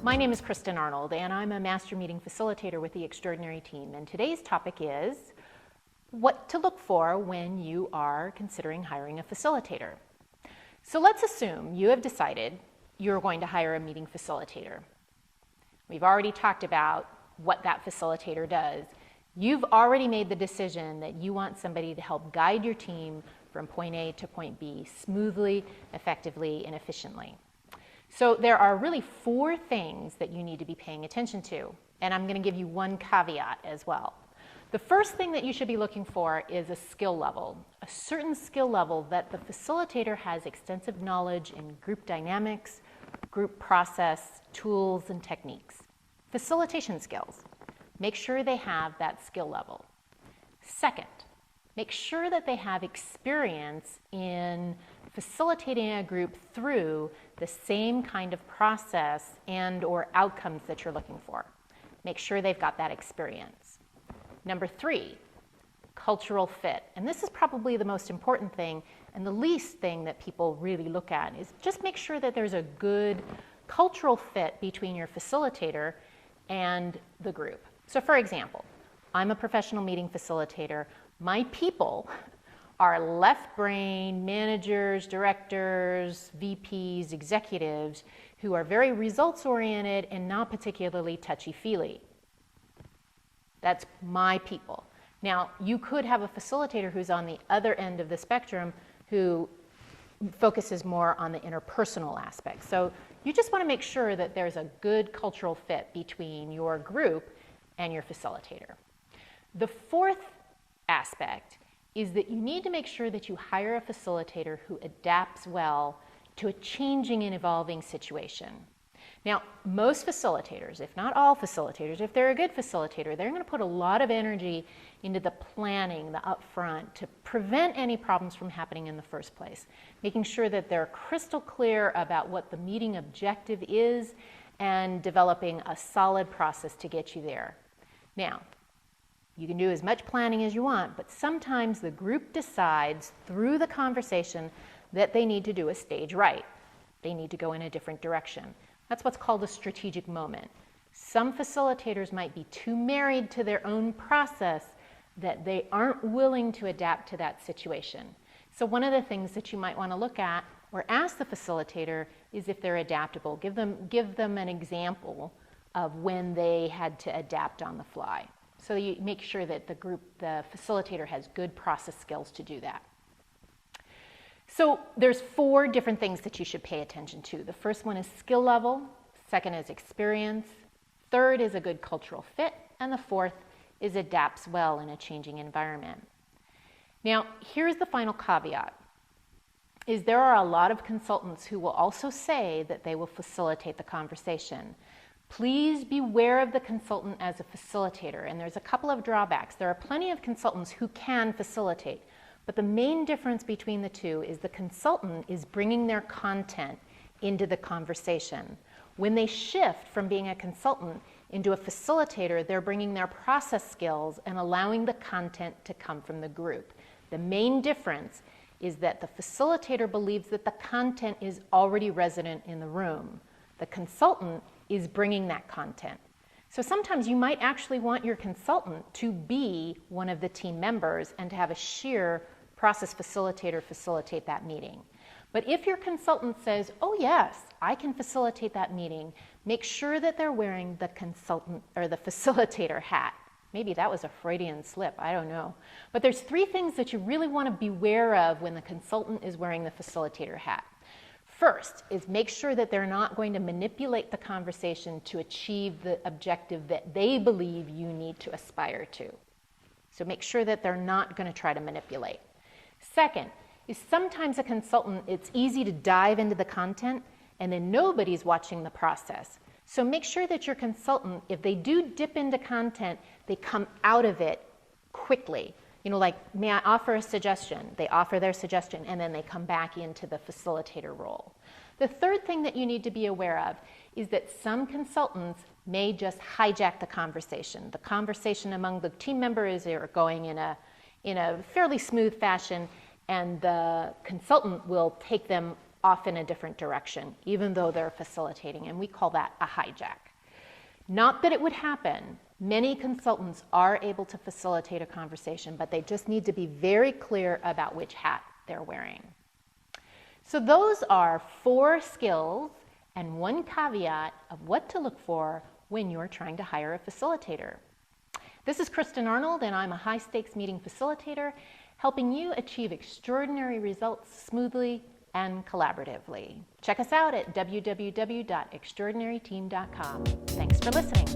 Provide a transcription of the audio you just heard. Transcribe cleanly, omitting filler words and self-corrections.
My name is Kristin Arnold, and I'm a Master Meeting Facilitator with the Extraordinary Team. And today's topic is what to look for when you are considering hiring a facilitator. So let's assume you have decided you're going to hire a meeting facilitator. We've already talked about what that facilitator does. You've already made the decision that you want somebody to help guide your team from point A to point B smoothly, effectively, and efficiently. So there are really 4 things that you need to be paying attention to, and I'm going to give you one caveat as well. The first thing that you should be looking for is a skill level, a certain skill level that the facilitator has extensive knowledge in group dynamics, group process, tools, and techniques. Facilitation skills. Make sure they have that skill level. Second, make sure that they have experience in facilitating a group through the same kind of process and or outcomes that you're looking for. Make sure they've got that experience. Number 3, cultural fit. And this is probably the most important thing and the least thing that people really look at is just make sure that there's a good cultural fit between your facilitator and the group. So for example, I'm a professional meeting facilitator. My people are left brain managers, directors, VPs, executives who are very results oriented and not particularly touchy-feely. That's my people. Now, you could have a facilitator who's on the other end of the spectrum who focuses more on the interpersonal aspect. So you just want to make sure that there's a good cultural fit between your group and your facilitator. The 4th aspect is that you need to make sure that you hire a facilitator who adapts well to a changing and evolving situation. Now, most facilitators, if not all facilitators, if they're a good facilitator, they're going to put a lot of energy into the planning, the upfront, to prevent any problems from happening in the first place, making sure that they're crystal clear about what the meeting objective is and developing a solid process to get you there. Now, you can do as much planning as you want, but sometimes the group decides through the conversation that they need to do a stage right. They need to go in a different direction. That's what's called a strategic moment. Some facilitators might be too married to their own process that they aren't willing to adapt to that situation. So one of the things that you might want to look at or ask the facilitator is if they're adaptable. Give them an example of when they had to adapt on the fly. So you make sure that the facilitator has good process skills to do that. So there's 4 different things that you should pay attention to. The first one is skill level, second is experience, third is a good cultural fit, and the 4th is adapts well in a changing environment. Now, here's the final caveat, is there are a lot of consultants who will also say that they will facilitate the conversation. Please beware of the consultant as a facilitator, and there's a couple of drawbacks. There are plenty of consultants who can facilitate, but the main difference between the two is the consultant is bringing their content into the conversation. When they shift from being a consultant into a facilitator, they're bringing their process skills and allowing the content to come from the group. The main difference is that the facilitator believes that the content is already resident in the room. The consultant is bringing that content. So sometimes you might actually want your consultant to be one of the team members and to have a sheer process facilitator facilitate that meeting. But if your consultant says, oh yes, I can facilitate that meeting, make sure that they're wearing the consultant or the facilitator hat. Maybe that was a Freudian slip, I don't know. But there's 3 things that you really want to beware of when the consultant is wearing the facilitator hat. First is make sure that they're not going to manipulate the conversation to achieve the objective that they believe you need to aspire to. So make sure that they're not going to try to manipulate. Second is sometimes a consultant, it's easy to dive into the content and then nobody's watching the process. So make sure that your consultant, if they do dip into content, they come out of it quickly. You know, like, may I offer a suggestion? They offer their suggestion and then they come back into the facilitator role. The third thing that you need to be aware of is that some consultants may just hijack the conversation. The conversation among the team members are going in a fairly smooth fashion, and the consultant will take them off in a different direction, even though they're facilitating, and we call that a hijack. Not that it would happen. Many consultants are able to facilitate a conversation, but they just need to be very clear about which hat they're wearing. So those are 4 skills and 1 caveat of what to look for when you're trying to hire a facilitator. This is Kristin Arnold, and I'm a high-stakes meeting facilitator, helping you achieve extraordinary results smoothly and collaboratively. Check us out at www.extraordinaryteam.com. Thanks for listening.